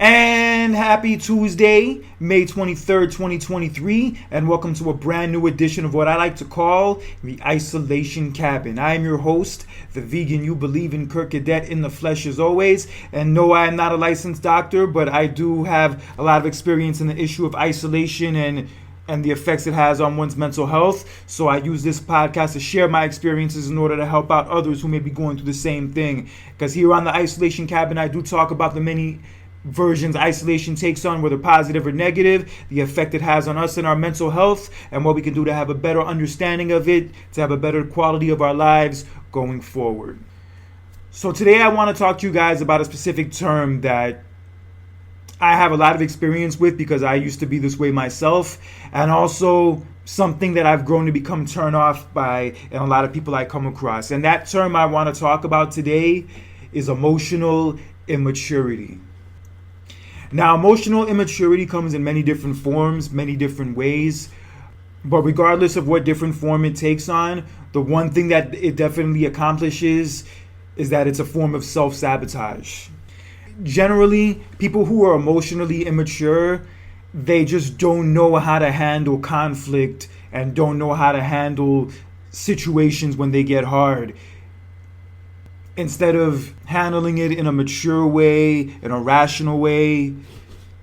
And happy Tuesday, May 23rd, 2023, and welcome to a brand new edition of what I like to call the Isolation Cabin. I am your host, the vegan you believe in, Kirk Cadet in the flesh as always. And no, I am not a licensed doctor, but I do have a lot of experience in the issue of isolation and the effects it has on one's mental health. So I use this podcast to share my experiences in order to help out others who may be going through the same thing. Because here on the Isolation Cabin, I do talk about the many versions isolation takes on, whether positive or negative, the effect it has on us and our mental health, and what we can do to have a better understanding of it, to have a better quality of our lives going forward. So today I want to talk to you guys about a specific term that I have a lot of experience with because I used to be this way myself, and also something that I've grown to become turned off by and a lot of people I come across. And that term I want to talk about today is emotional immaturity. Now, emotional immaturity comes in many different forms, many different ways, but regardless of what different form it takes on, the one thing that it definitely accomplishes is that it's a form of self-sabotage. Generally, people who are emotionally immature, they just don't know how to handle conflict and don't know how to handle situations when they get hard. Instead of handling it in a mature way, in a rational way,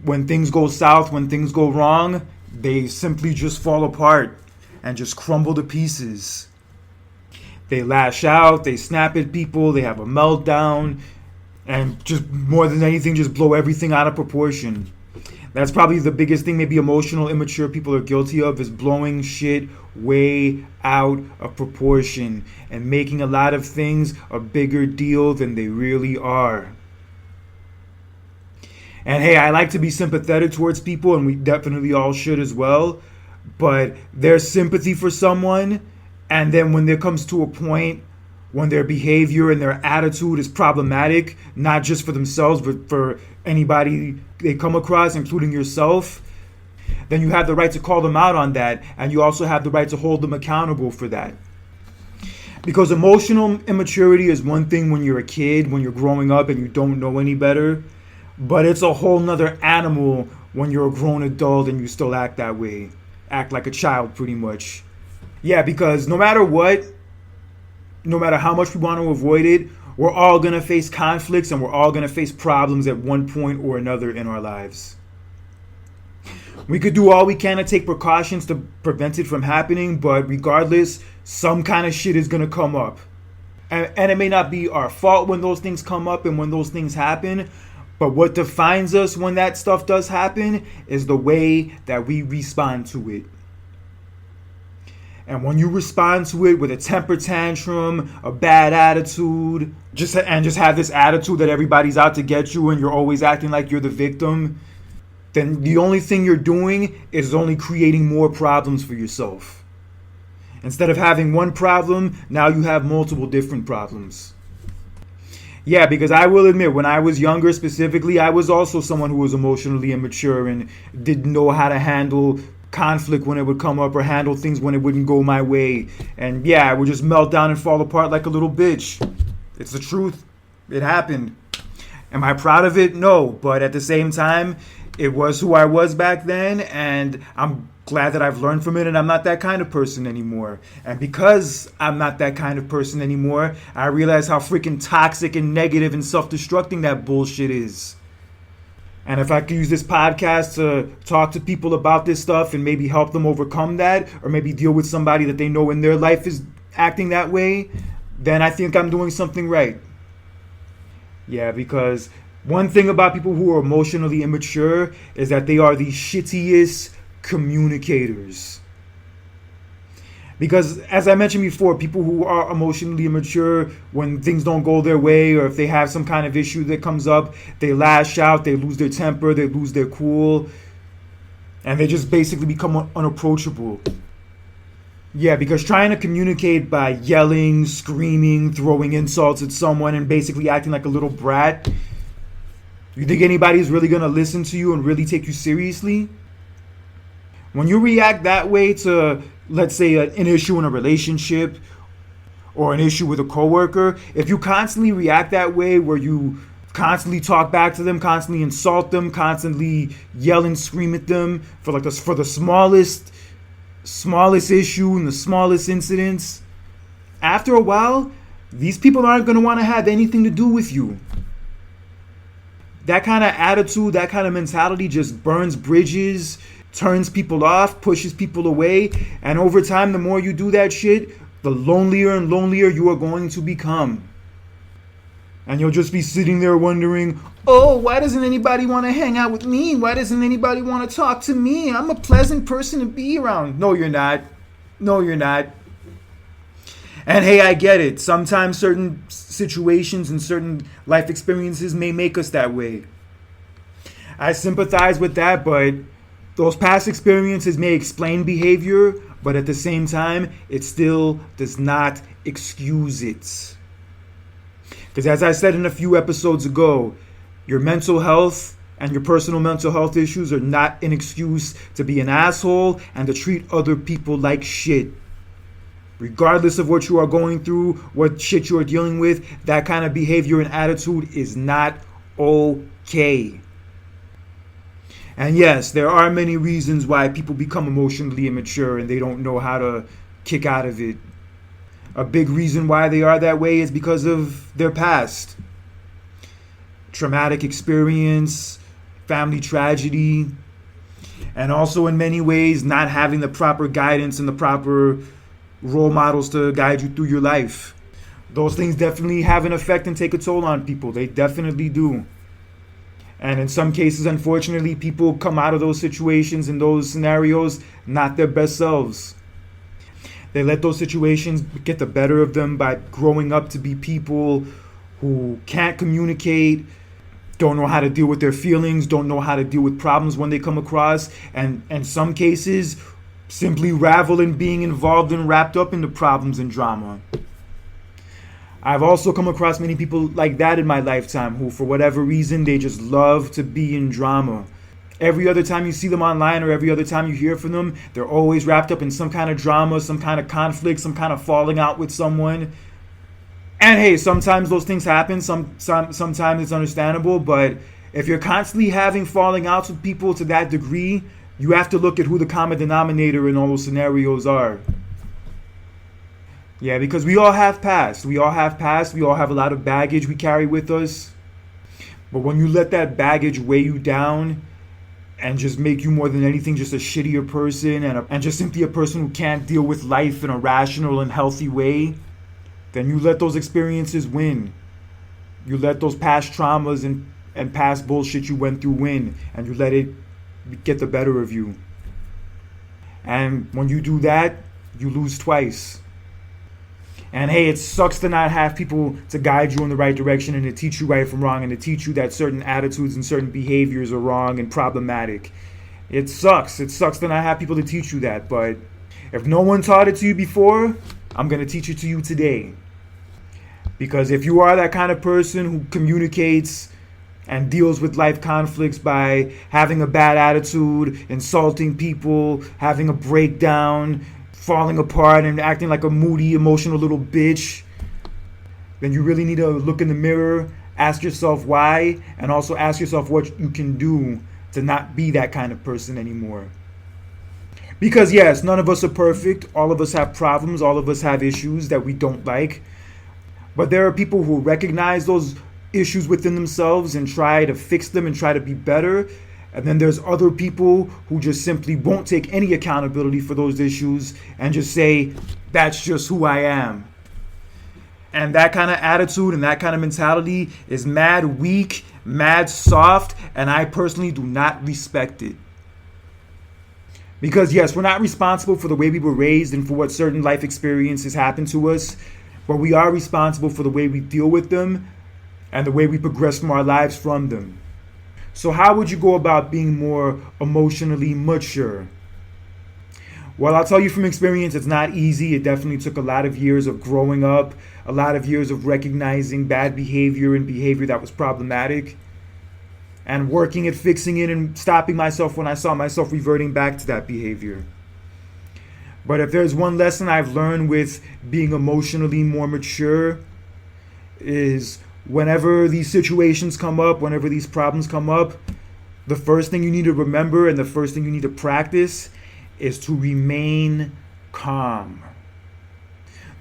when things go south, when things go wrong, they simply just fall apart and just crumble to pieces. They lash out, they snap at people, they have a meltdown, and just more than anything, just blow everything out of proportion. That's probably the biggest thing maybe emotional immature people are guilty of, is blowing shit way out of proportion and making a lot of things a bigger deal than they really are. And hey, I like to be sympathetic towards people, and we definitely all should as well, but there's sympathy for someone, and then when there comes to a point when their behavior and their attitude is problematic, not just for themselves, but for anybody they come across, including yourself, then you have the right to call them out on that, and you also have the right to hold them accountable for that. Because emotional immaturity is one thing when you're a kid, when you're growing up and you don't know any better, but it's a whole nother animal when you're a grown adult and you still act that way. Act like a child, pretty much. Yeah, because no matter what, no matter how much we want to avoid it, we're all going to face conflicts and we're all going to face problems at one point or another in our lives. We could do all we can to take precautions to prevent it from happening, but regardless, some kind of shit is going to come up. And it may not be our fault when those things come up and when those things happen, but what defines us when that stuff does happen is the way that we respond to it. And when you respond to it with a temper tantrum, a bad attitude, just have this attitude that everybody's out to get you and you're always acting like you're the victim, then the only thing you're doing is only creating more problems for yourself. Instead of having one problem, now you have multiple different problems. Yeah, because I will admit, when I was younger specifically, I was also someone who was emotionally immature and didn't know how to handle conflict when it would come up or handle things when it wouldn't go my way. And yeah, I would just melt down and fall apart like a little bitch. It's the truth. It happened. Am I proud of it? No. But at the same time, it was who I was back then, and I'm glad that I've learned from it, and I'm not that kind of person anymore. And because I'm not that kind of person anymore, I realize how freaking toxic and negative and self-destructing that bullshit is. And if I could use this podcast to talk to people about this stuff and maybe help them overcome that, or maybe deal with somebody that they know in their life is acting that way, then I think I'm doing something right. Yeah, because one thing about people who are emotionally immature is that they are the shittiest communicators. Because, as I mentioned before, people who are emotionally immature, when things don't go their way or if they have some kind of issue that comes up, they lash out, they lose their temper, they lose their cool, and they just basically become unapproachable. Yeah, because trying to communicate by yelling, screaming, throwing insults at someone, and basically acting like a little brat, you think anybody's really going to listen to you and really take you seriously? When you react that way to, let's say, an issue in a relationship or an issue with a coworker, if you constantly react that way where you constantly talk back to them, constantly insult them, constantly yell and scream at them for the smallest issue and the smallest incidents. After a while, these people aren't going to want to have anything to do with you. That kind of attitude, that kind of mentality just burns bridges, turns people off, pushes people away, and over time, the more you do that shit, the lonelier and lonelier you are going to become. And you'll just be sitting there wondering, oh, why doesn't anybody want to hang out with me? Why doesn't anybody want to talk to me? I'm a pleasant person to be around. No, you're not. No, you're not. And hey, I get it. Sometimes certain situations and certain life experiences may make us that way. I sympathize with that, but those past experiences may explain behavior, but at the same time, it still does not excuse it. Because as I said in a few episodes ago, your mental health and your personal mental health issues are not an excuse to be an asshole and to treat other people like shit. Regardless of what you are going through, what shit you are dealing with, that kind of behavior and attitude is not okay. And yes, there are many reasons why people become emotionally immature and they don't know how to kick out of it. A big reason why they are that way is because of their past. Traumatic experience, family tragedy, and also in many ways not having the proper guidance and the proper role models to guide you through your life. Those things definitely have an effect and take a toll on people. They definitely do. And in some cases, unfortunately, people come out of those situations and those scenarios not their best selves. They let those situations get the better of them by growing up to be people who can't communicate, don't know how to deal with their feelings, don't know how to deal with problems when they come across, and in some cases, simply ravel in being involved and wrapped up in the problems and drama. I've also come across many people like that in my lifetime who, for whatever reason, they just love to be in drama. Every other time you see them online or every other time you hear from them, they're always wrapped up in some kind of drama, some kind of conflict, some kind of falling out with someone. And hey, sometimes those things happen. Sometimes it's understandable. But if you're constantly having falling outs with people to that degree, you have to look at who the common denominator in all those scenarios are. Yeah, because we all have past. We all have past. We all have a lot of baggage we carry with us. But when you let that baggage weigh you down and just make you more than anything just a shittier person and just simply a person who can't deal with life in a rational and healthy way, then you let those experiences win. You let those past traumas and past bullshit you went through win, and you let it get the better of you. And when you do that, you lose twice. And hey, it sucks to not have people to guide you in the right direction and to teach you right from wrong and to teach you that certain attitudes and certain behaviors are wrong and problematic. It sucks. It sucks to not have people to teach you that. But if no one taught it to you before, I'm going to teach it to you today. Because if you are that kind of person who communicates and deals with life conflicts by having a bad attitude, insulting people, having a breakdown, falling apart and acting like a moody, emotional little bitch, then you really need to look in the mirror, ask yourself why, and also ask yourself what you can do to not be that kind of person anymore. Because yes, none of us are perfect. All of us have problems. All of us have issues that we don't like. But there are people who recognize those issues within themselves and try to fix them and try to be better. And then there's other people who just simply won't take any accountability for those issues and just say, that's just who I am. And that kind of attitude and that kind of mentality is mad weak, mad soft, and I personally do not respect it. Because yes, we're not responsible for the way we were raised and for what certain life experiences happen to us, but we are responsible for the way we deal with them and the way we progress from our lives from them. So how would you go about being more emotionally mature? Well, I'll tell you from experience, it's not easy. It definitely took a lot of years of growing up, a lot of years of recognizing bad behavior and behavior that was problematic, and working at fixing it and stopping myself when I saw myself reverting back to that behavior. But if there's one lesson I've learned with being emotionally more mature, is whenever these situations come up, whenever these problems come up, the first thing you need to remember and the first thing you need to practice is to remain calm.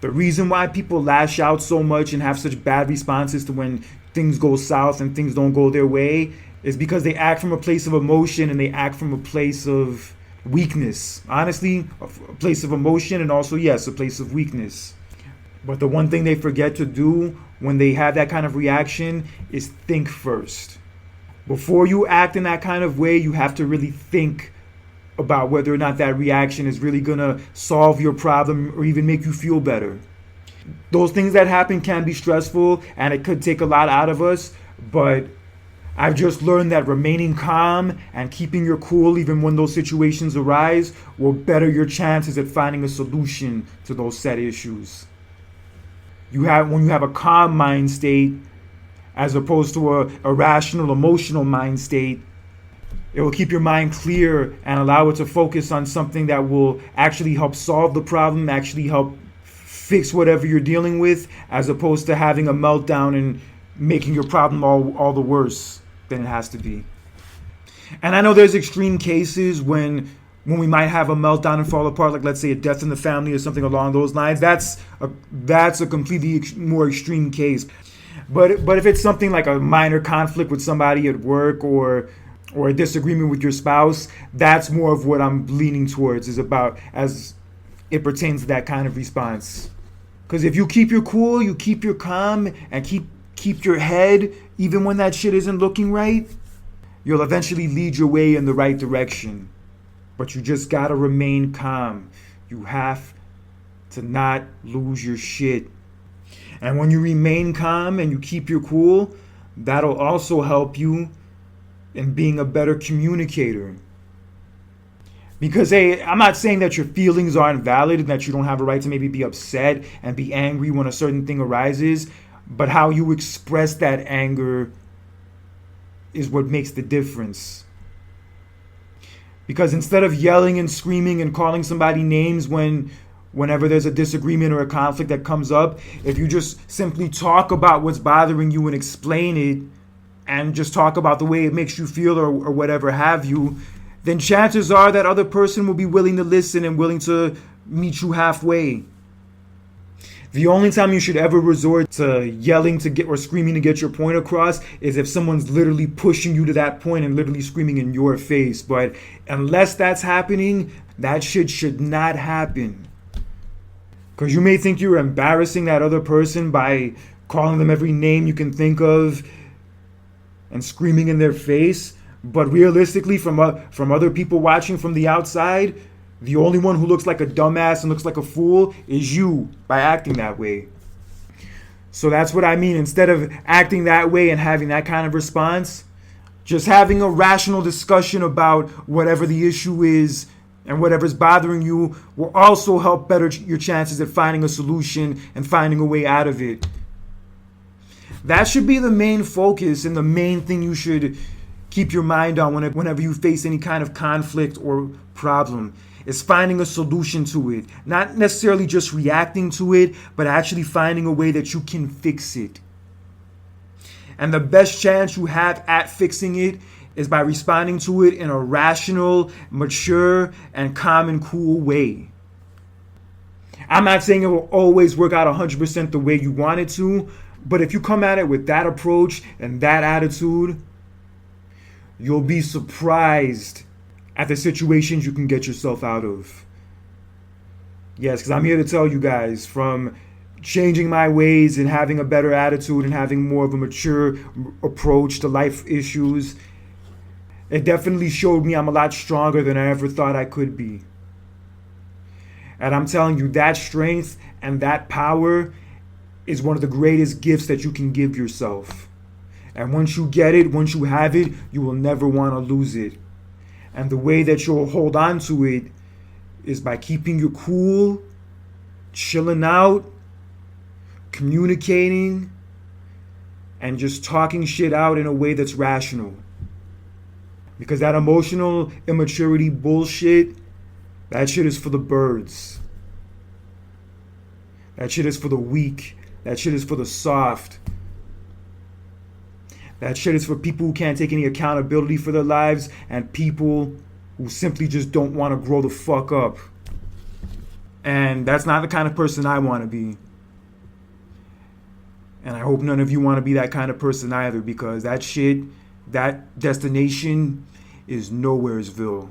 The reason why people lash out so much and have such bad responses to when things go south and things don't go their way is because they act from a place of emotion and they act from a place of weakness. Honestly, a place of emotion and also, yes, a place of weakness. But the one thing they forget to do when they have that kind of reaction is think first. Before you act in that kind of way, you have to really think about whether or not that reaction is really going to solve your problem or even make you feel better. Those things that happen can be stressful and it could take a lot out of us, but I've just learned that remaining calm and keeping your cool even when those situations arise will better your chances at finding a solution to those set issues. When you have a calm mind state as opposed to a rational emotional mind state, it will keep your mind clear and allow it to focus on something that will actually help solve the problem, actually help fix whatever you're dealing with, as opposed to having a meltdown and making your problem all the worse than it has to be. And I know there's extreme cases when we might have a meltdown and fall apart, like let's say a death in the family or something along those lines. That's a completely more extreme case. But if it's something like a minor conflict with somebody at work or a disagreement with your spouse, that's more of what I'm leaning towards, is about as it pertains to that kind of response. Because if you keep your cool, you keep your calm, and keep your head, even when that shit isn't looking right, you'll eventually lead your way in the right direction. But you just gotta remain calm. You have to not lose your shit. And when you remain calm and you keep your cool, that'll also help you in being a better communicator. Because, hey, I'm not saying that your feelings aren't valid and that you don't have a right to maybe be upset and be angry when a certain thing arises, but how you express that anger is what makes the difference. Because instead of yelling and screaming and calling somebody names whenever there's a disagreement or a conflict that comes up, if you just simply talk about what's bothering you and explain it, and just talk about the way it makes you feel or whatever have you, then chances are that other person will be willing to listen and willing to meet you halfway. The only time you should ever resort to yelling to get or screaming to get your point across is if someone's literally pushing you to that point and literally screaming in your face. But unless that's happening, that shit should not happen. Because you may think you're embarrassing that other person by calling them every name you can think of and screaming in their face, but realistically, from other people watching from the outside, the only one who looks like a dumbass and looks like a fool is you by acting that way. So that's what I mean. Instead of acting that way and having that kind of response, just having a rational discussion about whatever the issue is and whatever's bothering you will also help better your chances at finding a solution and finding a way out of it. That should be the main focus and the main thing you should keep your mind on whenever you face any kind of conflict or problem, is finding a solution to it. Not necessarily just reacting to it, but actually finding a way that you can fix it. And the best chance you have at fixing it is by responding to it in a rational, mature, and calm and cool way. I'm not saying it will always work out 100% the way you want it to, but if you come at it with that approach and that attitude, you'll be surprised at the situations you can get yourself out of. Yes, because I'm here to tell you guys, from changing my ways and having a better attitude and having more of a mature approach to life issues, it definitely showed me I'm a lot stronger than I ever thought I could be. And I'm telling you, that strength and that power is one of the greatest gifts that you can give yourself. And once you get it, once you have it, you will never want to lose it. And the way that you'll hold on to it is by keeping your cool, chilling out, communicating, and just talking shit out in a way that's rational. Because that emotional immaturity bullshit, that shit is for the birds. That shit is for the weak. That shit is for the soft. That shit is for people who can't take any accountability for their lives and people who simply just don't want to grow the fuck up. And that's not the kind of person I want to be. And I hope none of you want to be that kind of person either, because that shit, that destination is nowheresville.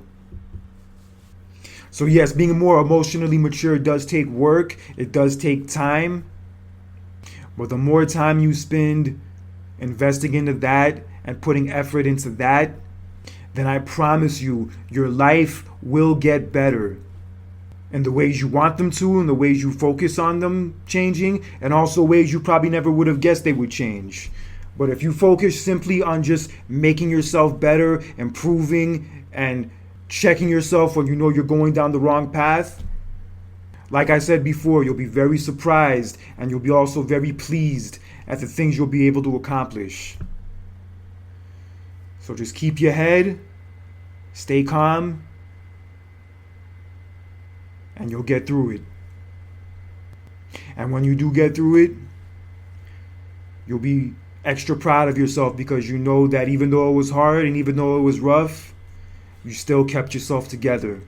So yes, being more emotionally mature does take work. It does take time. But the more time you spend investing into that and putting effort into that, then I promise you, your life will get better. In the ways you want them to, in the ways you focus on them changing, and also ways you probably never would have guessed they would change. But if you focus simply on just making yourself better, improving, and checking yourself when you know you're going down the wrong path, like I said before, you'll be very surprised and you'll be also very pleased at the things you'll be able to accomplish. So just keep your head, stay calm, and you'll get through it. And when you do get through it, you'll be extra proud of yourself, because you know that even though it was hard and even though it was rough, you still kept yourself together.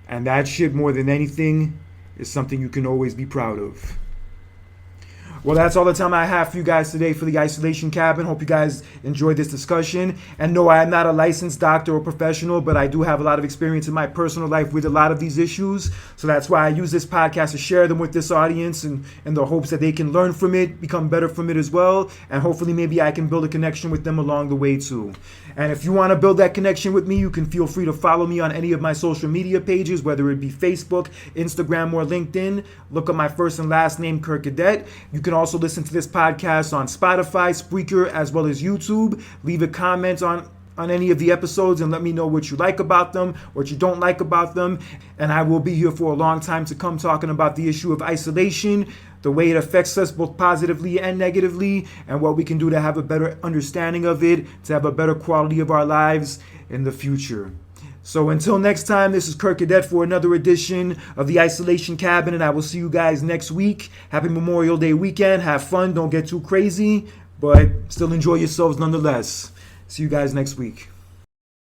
And that shit, more than anything, is something you can always be proud of. Well, that's all the time I have for you guys today for the Isolation Cabin. Hope you guys enjoyed this discussion. And no, I am not a licensed doctor or professional, but I do have a lot of experience in my personal life with a lot of these issues. So that's why I use this podcast to share them with this audience, and in the hopes that they can learn from it, become better from it as well. And hopefully maybe I can build a connection with them along the way too. And if you want to build that connection with me, you can feel free to follow me on any of my social media pages, whether it be Facebook, Instagram, or LinkedIn. Look up my first and last name, Kirk Cadet. You can also listen to this podcast on Spotify, Spreaker, as well as YouTube. Leave a comment on any of the episodes and let me know what you like about them, what you don't like about them. And I will be here for a long time to come, talking about the issue of isolation, the way it affects us both positively and negatively, and what we can do to have a better understanding of it, to have a better quality of our lives in the future. So until next time, this is Kirk Cadet for another edition of the Isolation Cabin, and I will see you guys next week. Happy Memorial Day weekend. Have fun. Don't get too crazy, but still enjoy yourselves nonetheless. See you guys next week.